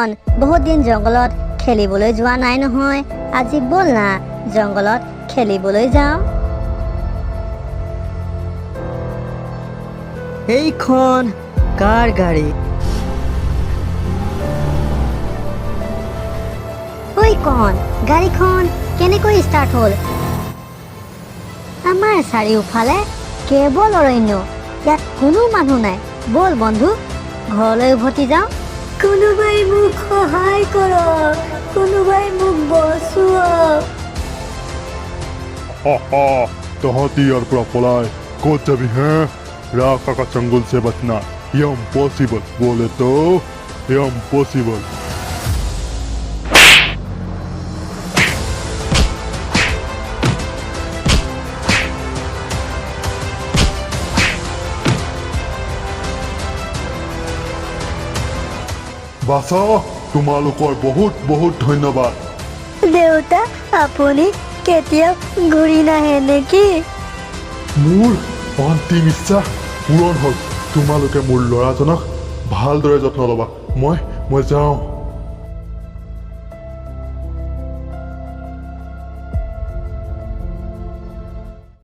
কণ বহুত দিন জংঘলত খেলিবলৈ যোৱা নাই নহয় আজি বল না জংঘলত খেলিবলৈ যাওঁ এইখন কাৰ গাড়ী ঐ কণ গাড়ীখন কেনেকৈ ষ্টাৰ্ট হ'ল আমাৰ চাৰিওফালে কেৱল অৰণ্য ইয়াত কোনো মানুহ নাই বল বন্ধু ঘৰলৈ উভতি যাওঁ কোনোবাই মোক সহায় কৰক কোনোবাই মোক বচোৱাওক तहती यार पूरा पलाए कौन जभी है राका का जंगल से बचना ये इम्पॉसिबल बोले तो ये इम्पॉसिबल बासा तुम्हालोকৰ बहुत बहुत धन्यवाद দেউতা আপুনি কেতিয়া ঘূৰি নাহে নেকি মোৰ অন্তিম ইচ্ছা পূৰণ হ'ল তোমালোকে মোৰ ল'ৰাজনক ভালদৰে যত্ন ল'বা মই যাওঁ